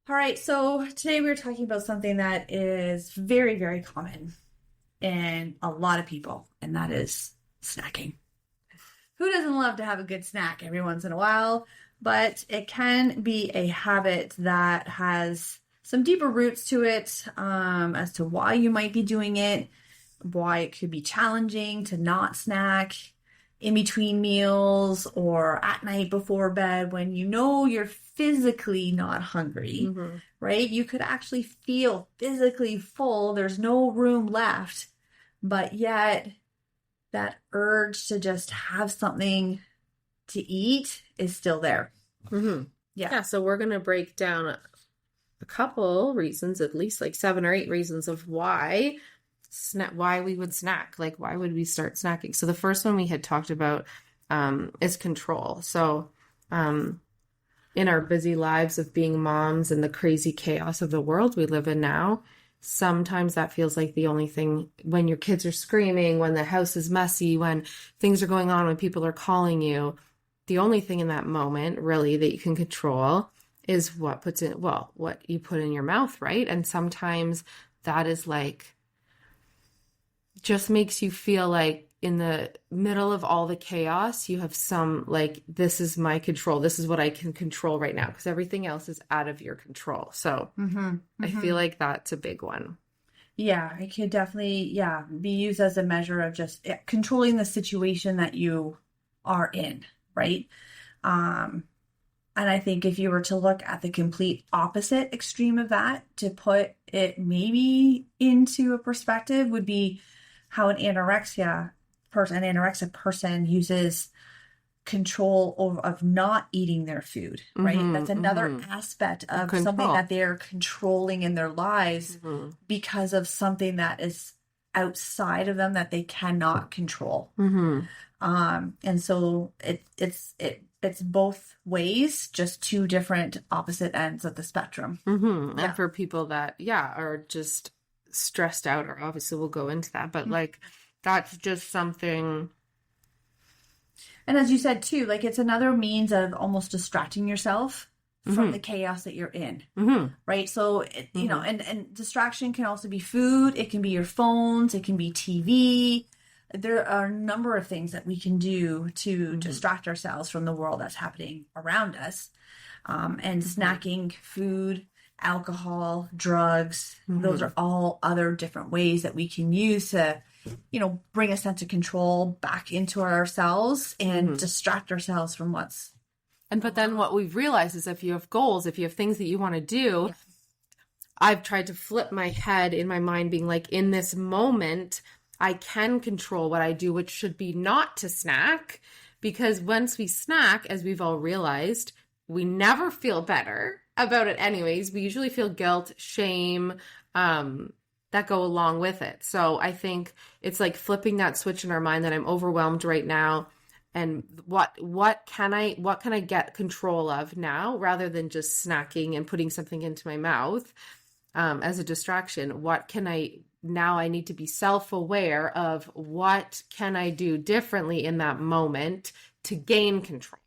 All right, so today we're talking about something that is very, very common in a lot of people, and that is snacking. Who doesn't love to have a good snack every once in a while? But it can be a habit that has some deeper roots to it, as to why you might be doing it, why it could be challenging to not snack in between meals or at night before bed when you know you're physically not hungry, right? You could actually feel physically full. There's no room left, but yet that urge to just have something to eat is still there. Yeah, so we're going to break down a couple reasons, at least like 7 or 8 reasons of why we would snack. Like, why would we start snacking? So the first one we had talked about is control. So in our busy lives of being moms and the crazy chaos of the world we live in now, sometimes that feels like the only thing when your kids are screaming, when the house is messy, when things are going on, when people are calling you, the only thing in that moment really that you can control is what you put in your mouth, right? And sometimes that is like, just makes you feel like in the middle of all the chaos, you have some like, this is my control. This is what I can control right now because everything else is out of your control. So I feel like that's a big one. Yeah, it could definitely, be used as a measure of just controlling the situation that you are in, right? And I think if you were to look at the complete opposite extreme of that, to put it maybe into a perspective would be how an anorexic person uses control of not eating their food, right? That's another aspect of something that they're controlling in their lives because of something that is outside of them that they cannot control. And so it's both ways, just two different opposite ends of the spectrum. And for people that, are just stressed out, or obviously we'll go into that, but like, that's just something. And as you said too, like it's another means of almost distracting yourself from the chaos that you're in, right? So, you know, and distraction can also be food. It can be your phones. It can be TV. There are a number of things that we can do to distract ourselves from the world that's happening around us. And snacking, food, alcohol, drugs, those are all other different ways that we can use to, you know, bring a sense of control back into ourselves and distract ourselves from what's. But then what we've realized is if you have goals, if you have things that you want to do, I've tried to flip my head in my mind being like, in this moment, I can control what I do, which should be not to snack, because once we snack, as we've all realized, we never feel better about it anyways. We usually feel guilt, shame, that go along with it. So I think it's like flipping that switch in our mind that I'm overwhelmed right now. And what can I get control of now, rather than just snacking and putting something into my mouth as a distraction? Now I need to be self-aware of what can I do differently in that moment to gain control.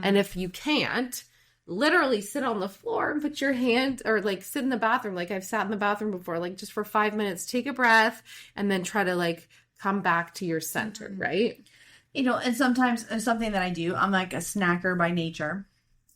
And if you can't, literally sit on the floor and put your hand, or like sit in the bathroom. Like I've sat in the bathroom before, like just for 5 minutes, take a breath and then try to like come back to your center. Right. You know, and sometimes something that I do, I'm like a snacker by nature,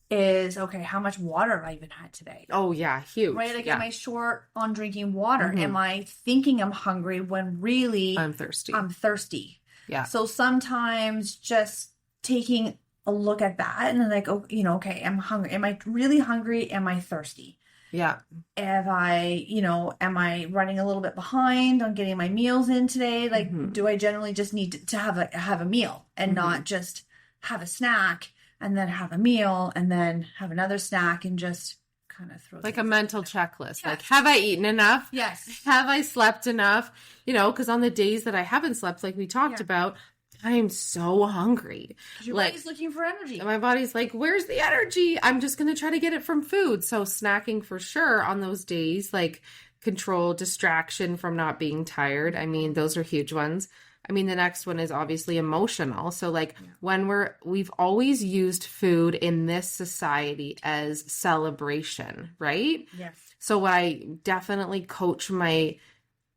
is, okay, how much water have I even had today? Oh yeah. Huge. Right. Like, am I short on drinking water? Am I thinking I'm hungry when really I'm thirsty? Yeah. So sometimes just taking a look at that and then like, oh, you know, okay, I'm hungry. Am I really hungry? Am I thirsty? Yeah. Am I running a little bit behind on getting my meals in today? Like, do I generally just need to have a meal and not just have a snack and then have a meal and then have another snack and just kind of throw like a mental checklist? Yes. Like, have I eaten enough? Yes. Have I slept enough? You know, because on the days that I haven't slept, like we talked about, I am so hungry. Your body's looking for energy. My body's like, where's the energy? I'm just going to try to get it from food. So snacking for sure on those days, like control, distraction from not being tired. I mean, those are huge ones. I mean, the next one is obviously emotional. So like when we've always used food in this society as celebration, right? Yes. So what I definitely coach my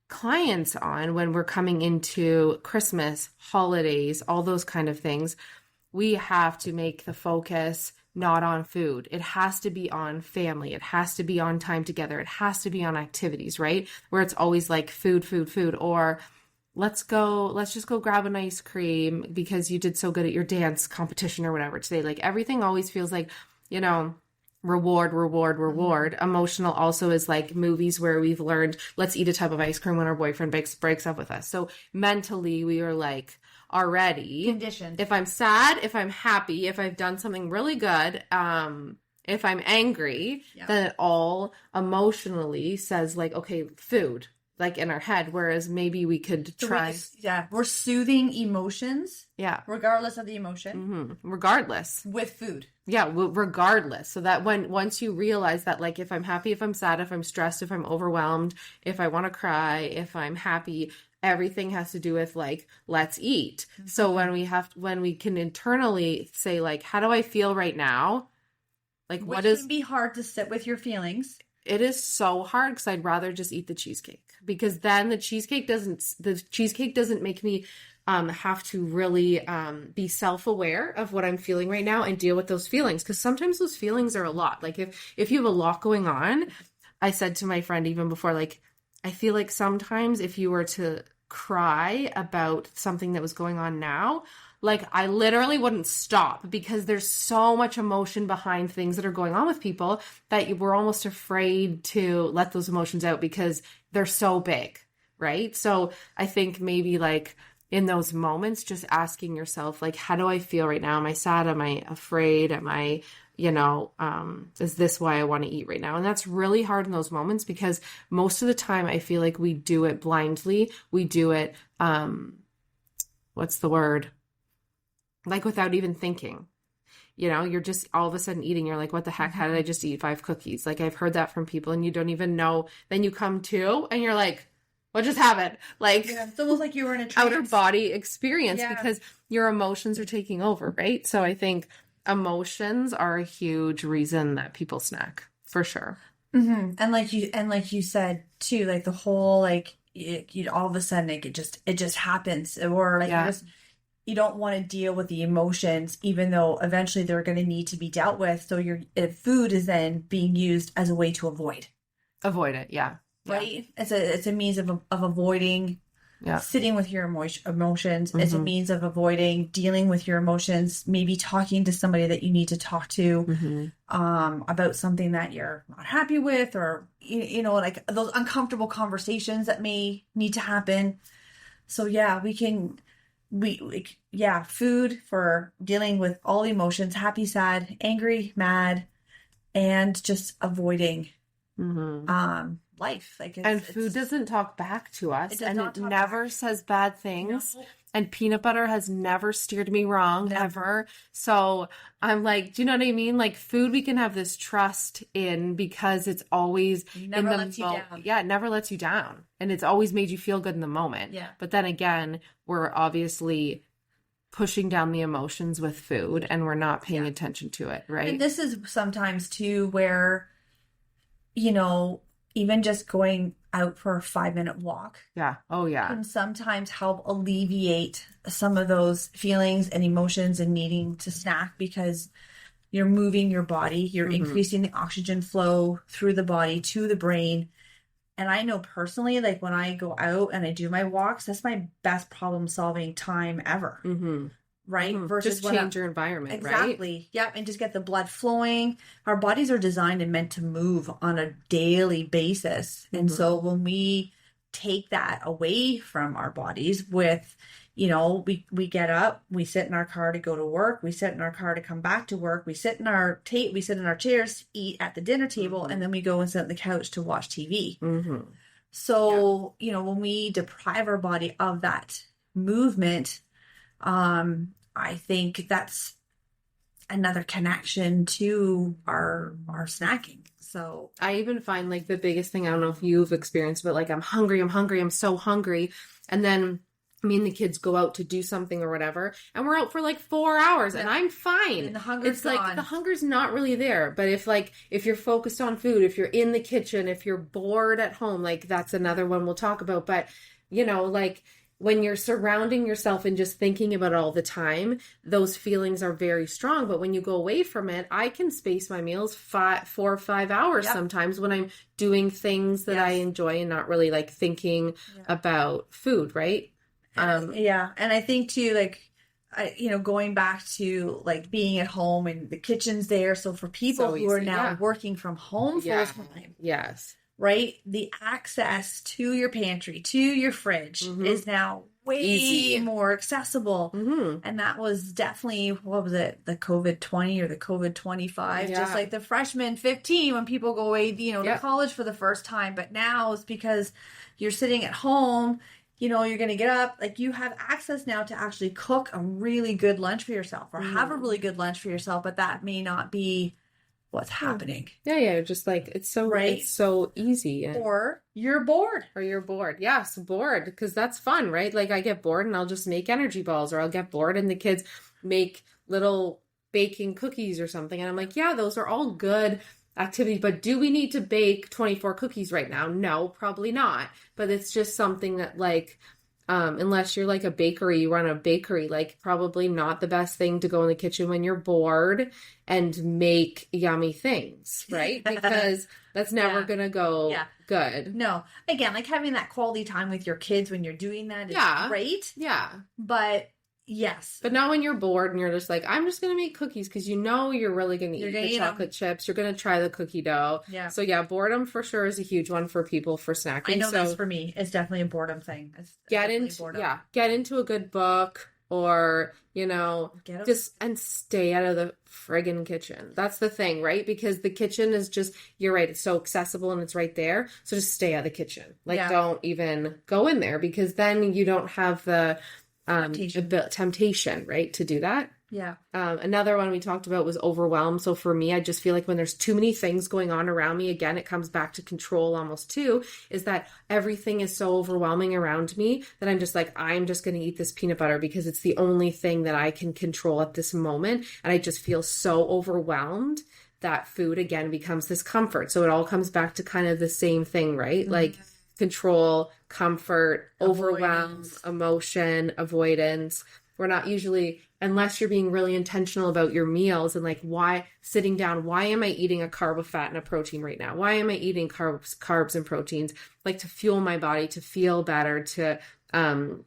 clients on when we're coming into Christmas, holidays, all those kind of things, we have to make the focus not on food. It has to be on family. It has to be on time together. It has to be on activities, right? Where it's always like food, food, food, or let's just go grab an ice cream because you did so good at your dance competition or whatever today. Like everything always feels like, you know, reward, reward, reward. Emotional also is like movies where we've learned, let's eat a tub of ice cream when our boyfriend breaks up with us. So mentally we are like already Conditioned. If I'm sad, if I'm happy, if I've done something really good, if I'm angry, then it all emotionally says like, okay, food, like in our head. Whereas maybe we could try. We're soothing emotions. Yeah. Regardless of the emotion. Mm-hmm. Regardless. With food. Yeah, regardless. So that once you realize that, like, if I'm happy, if I'm sad, if I'm stressed, if I'm overwhelmed, if I want to cry, if I'm happy, everything has to do with like, let's eat. Mm-hmm. So when we can internally say like, how do I feel right now? Like, Which can be hard to sit with your feelings. It is so hard because I'd rather just eat the cheesecake, because then the cheesecake doesn't make me have to really be self-aware of what I'm feeling right now and deal with those feelings, because sometimes those feelings are a lot. Like if you have a lot going on, I said to my friend even before, like, I feel like sometimes if you were to cry about something that was going on now, like I literally wouldn't stop, because there's so much emotion behind things that are going on with people that we're almost afraid to let those emotions out because they're so big, right? So I think maybe like in those moments, just asking yourself, like, how do I feel right now? Am I sad? Am I afraid? Am I, is this why I want to eat right now? And that's really hard in those moments, because most of the time I feel like we do it blindly. We do it, what's the word? Like without even thinking. You're just all of a sudden eating. You're like, what the heck? How did I just eat 5 cookies? Like I've heard that from people and you don't even know. Then you come to and you're like, what just happened? Like, it's almost like you were in a trance. Outer body experience, because your emotions are taking over, right? So I think emotions are a huge reason that people snack, for sure. Mm-hmm. And like you said too, like the whole like all of a sudden it just happens, or like you don't want to deal with the emotions, even though eventually they're going to need to be dealt with. So food is then being used as a way to avoid it. Yeah. Right. It's a means of avoiding sitting with your emotions. Mm-hmm. It's a means of avoiding dealing with your emotions, maybe talking to somebody that you need to talk to, mm-hmm. About something that you're not happy with, or, like those uncomfortable conversations that may need to happen. So food for dealing with all emotions, happy, sad, angry, mad, and just avoiding, mm-hmm. Life. And food doesn't talk back to us, and it never says bad things. No. And peanut butter has never steered me wrong, ever. So I'm like, do you know what I mean? Like food, we can have this trust in, because it's always never lets you down. Yeah, it never lets you down. And it's always made you feel good in the moment. Yeah. But then again, we're obviously pushing down the emotions with food, and we're not paying attention to it, right? And this is sometimes too where, even just going out for a 5-minute walk. Yeah. Oh, yeah. Can sometimes help alleviate some of those feelings and emotions and needing to snack, because you're moving your body, you're mm-hmm. increasing the oxygen flow through the body to the brain. And I know personally, like when I go out and I do my walks, that's my best problem solving time ever. Mm-hmm. Right? Mm-hmm. Versus just change your environment, exactly. Right? Exactly. Yep. And just get the blood flowing. Our bodies are designed and meant to move on a daily basis. Mm-hmm. And so when we take that away from our bodies with, we get up, we sit in our car to go to work, we sit in our car to come back to work, we sit in our chairs, eat at the dinner table, mm-hmm. and then we go and sit on the couch to watch TV. Mm-hmm. So, when we deprive our body of that movement, I think that's another connection to our snacking. So I even find like the biggest thing, I don't know if you've experienced, but like I'm hungry, I'm so hungry. And then me and the kids go out to do something or whatever, and we're out for like 4 hours and I'm fine. And the hunger's It's like gone. the hunger's not really there. But if you're focused on food, if you're in the kitchen, if you're bored at home, like that's another one we'll talk about. But like when you're surrounding yourself and just thinking about it all the time, those feelings are very strong. But when you go away from it, I can space my meals 4 or 5 hours sometimes when I'm doing things that I enjoy and not really like thinking about food, right? And I think too, like, going back to like being at home and the kitchen's there. So for people who are now working from home full time, right? The access to your pantry, to your fridge is now way more accessible. And that was definitely, what was it? The COVID 20 or the COVID 25, just like the freshman 15 when people go away, to college for the first time. But now it's because you're sitting at home, you're going to get up, like you have access now to actually cook a really good lunch for yourself or have a really good lunch for yourself, but that may not be what's happening. Yeah. Just like, it's so easy. Or you're bored. Yes, bored. Because that's fun, right? Like I get bored and I'll just make energy balls, or I'll get bored and the kids make little baking cookies or something. And I'm like, yeah, those are all good activity, but do we need to bake 24 cookies right now? No, probably not. But it's just something that like, unless you're like a bakery, you run a bakery, like probably not the best thing to go in the kitchen when you're bored and make yummy things, right? Because that's never going to go good. No. Again, like having that quality time with your kids when you're doing that is great. Yeah. But yes. But not when you're bored and you're just like, I'm just going to make cookies because you're really going to eat the chocolate chips. You're going to try the cookie dough. Yeah. So yeah, boredom for sure is a huge one for people for snacking. I know that's for me. It's definitely a boredom thing. Get into a good book or, and stay out of the friggin' kitchen. That's the thing, right? Because the kitchen is just, you're right, it's so accessible and it's right there. So just stay out of the kitchen. Like don't even go in there because then you don't have the temptation, right, to do that. Yeah. Another one we talked about was overwhelm. So for me, I just feel like when there's too many things going on around me, again, it comes back to control almost too, is that everything is so overwhelming around me that I'm just like, I'm just going to eat this peanut butter because it's the only thing that I can control at this moment. And I just feel so overwhelmed that food again becomes this comfort. So it all comes back to kind of the same thing, right? Like control, comfort, overwhelm, emotion, avoidance. We're not usually, unless you're being really intentional about your meals and like sitting down, why am I eating a carb, a fat, and a protein right now? Why am I eating carbs and proteins? Like to fuel my body, to feel better, to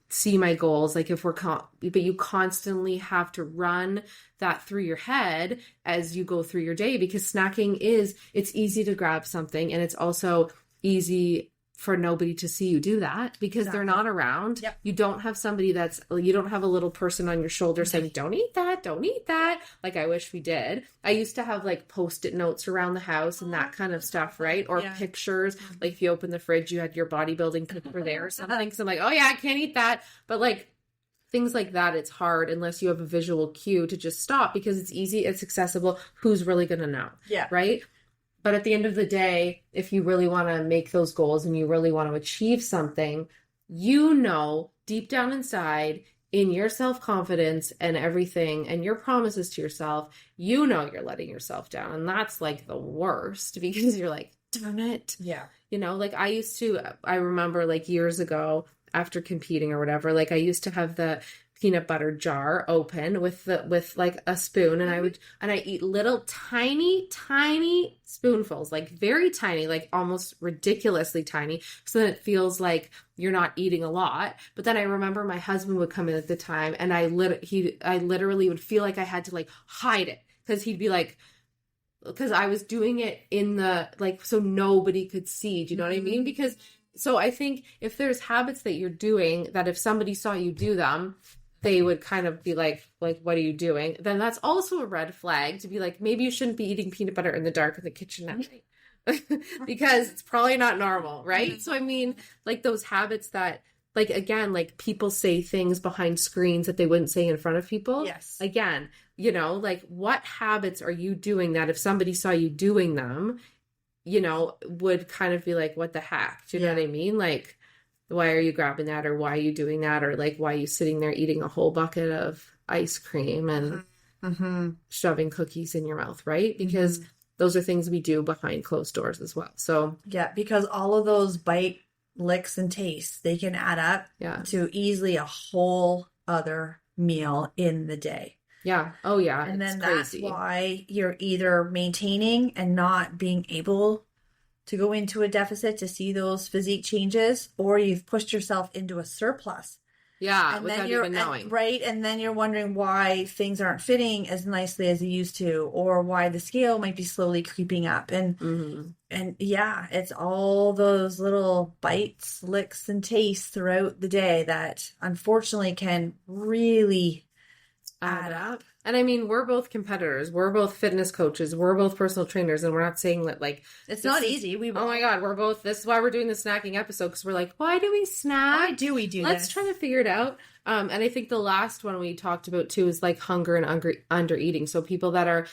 see my goals. Like but you constantly have to run that through your head as you go through your day, because snacking it's easy to grab something and it's also easy for nobody to see you do that because they're not around. Yep. You don't have you don't have a little person on your shoulder saying, don't eat that. Like I wish we did. I used to have like Post-it notes around the house and that kind of stuff, right? Or pictures. Like if you open the fridge, you had your bodybuilding picture there or something. So I'm like, oh yeah, I can't eat that. But like things like that, it's hard unless you have a visual cue to just stop because it's easy, it's accessible. Who's really going to know? Yeah. Right? But at the end of the day, if you really want to make those goals and you really want to achieve something, deep down inside in your self-confidence and everything and your promises to yourself, you're letting yourself down. And that's like the worst because you're like, darn it. Yeah. Like I remember like years ago after competing or whatever, like I used to have the peanut butter jar open with like a spoon and I eat little tiny spoonfuls, like very tiny, like almost ridiculously tiny, so that it feels like you're not eating a lot. But then I remember my husband would come in at the time and I literally would feel like I had to like hide it because he'd be like, because I was doing it in the like so nobody could see. Do you know what I mean? Because so I think if there's habits that you're doing that if somebody saw you do them, they would kind of be like, what are you doing? Then that's also a red flag to be like, maybe you shouldn't be eating peanut butter in the dark in the kitchen at night because it's probably not normal, right? So I mean, like those habits that, like, again, like people say things behind screens that they wouldn't say in front of people. Yes. Again, like what habits are you doing that if somebody saw you doing them, would kind of be like, what the heck? Do you know what I mean? Like, why are you grabbing that, or why are you doing that, or like why are you sitting there eating a whole bucket of ice cream and shoving cookies in your mouth, right? Because those are things we do behind closed doors as well. So yeah, because all of those bite, licks, and tastes, they can add up to easily a whole other meal in the day. Yeah. Oh, yeah. And it's then crazy. that's why you're either maintaining and not being able to go into a deficit to see those physique changes, or you've pushed yourself into a surplus. Yeah, And without then you're even knowing. right, and then you're wondering why things aren't fitting as nicely as they used to, or why the scale might be slowly creeping up. And yeah, it's all those little bites, licks, and tastes throughout the day that unfortunately can really add up. And I mean, we're both competitors. We're both fitness coaches. We're both personal trainers. And we're not saying that like it's not easy. Oh my God, we're both, this is why we're doing the snacking episode. Because we're like, why do we snack? Why do we do Let's this? try to figure it out. And I think the last one we talked about too is like hunger and under eating. So people that are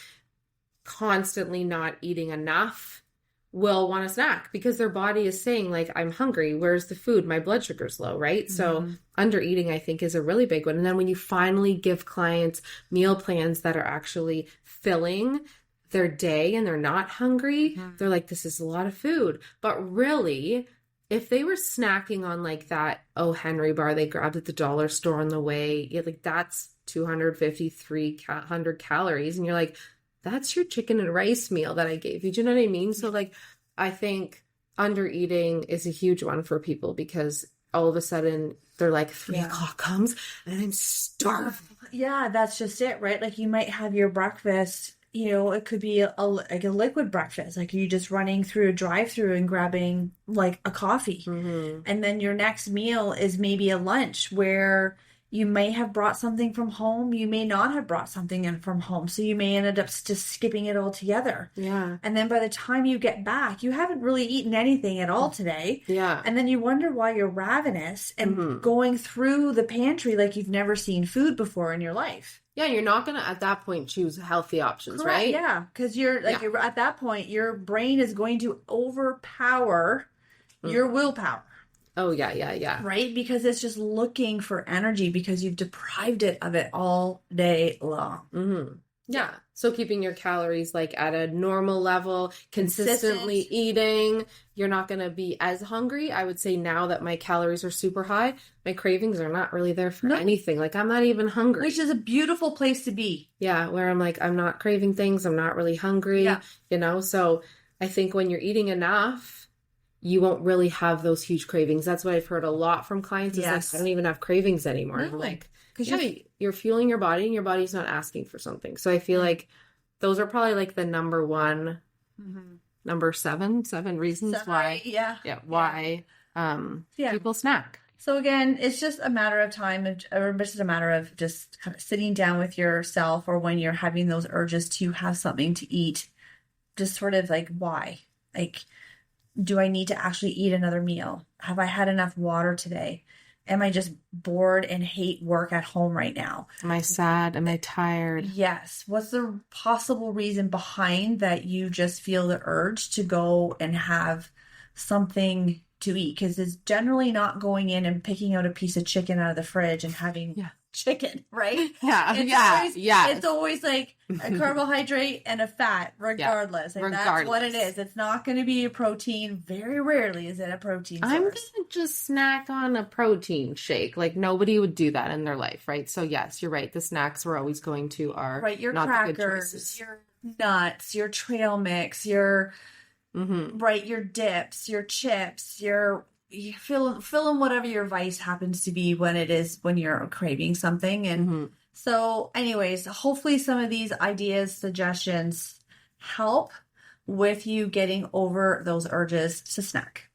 constantly not eating enough will want to snack because their body is saying like, I'm hungry. Where's the food? My blood sugar's low, right? So under eating, I think, is a really big one. And then when you finally give clients meal plans that are actually filling their day and they're not hungry, they're like, this is a lot of food. But really, if they were snacking on like that Henry bar they grabbed at the dollar store on the way, like that's 250, 300 calories. And you're like, that's your chicken and rice meal that I gave you. Do you know what I mean? So like, I think under eating is a huge one for people because all of a sudden they're like 3 o'clock comes and I'm starving. Yeah, that's just it, right? Like you might have your breakfast, it could be like a liquid breakfast, like you just running through a drive-through and grabbing like a coffee. And then your next meal is maybe a lunch where you may have brought something from home. You may not have brought something in from home. So you may end up just skipping it all together. Yeah. And then by the time you get back, you haven't really eaten anything at all today. Yeah. And then you wonder why you're ravenous and going through the pantry like you've never seen food before in your life. Yeah, you're not going to, at that point, choose healthy options, Correct, right? Yeah, because you're at that point, your brain is going to overpower your willpower. Oh, yeah. Right? Because it's just looking for energy because you've deprived it of it all day long. Yeah. So keeping your calories like at a normal level, consistently eating, you're not going to be as hungry. I would say now that my calories are super high, my cravings are not really there for anything. Like I'm not even hungry. Which is a beautiful place to be. Yeah. Where I'm like, I'm not craving things. I'm not really hungry, So I think when you're eating enough, you won't really have those huge cravings. That's what I've heard a lot from clients. Is like, I don't even have cravings anymore. I'm like, because you're fueling your body and your body's not asking for something. So I feel like those are probably like the number one, number seven reasons why. Why people snack. So again, it's just a matter of time, or just a matter of just kind of sitting down with yourself, or when you're having those urges to have something to eat, just sort of like, why? Like, do I need to actually eat another meal? Have I had enough water today? Am I just bored and hate work at home right now? Am I sad? Am I tired? Yes. What's the possible reason behind that you just feel the urge to go and have something to eat? Because it's generally not going in and picking out a piece of chicken out of the fridge and having chicken, right? It's always like a carbohydrate and a fat, regardless. That's what it is. It's not going to be a protein. Very rarely is it a protein source. I'm going to just snack on a protein shake. Like nobody would do that in their life, right? So yes, you're right. The snacks we're always going to are your not crackers, your nuts, your trail mix, your your dips, your chips, you fill in whatever your vice happens to be when you're craving something. And so anyways, hopefully some of these ideas, suggestions help with you getting over those urges to snack.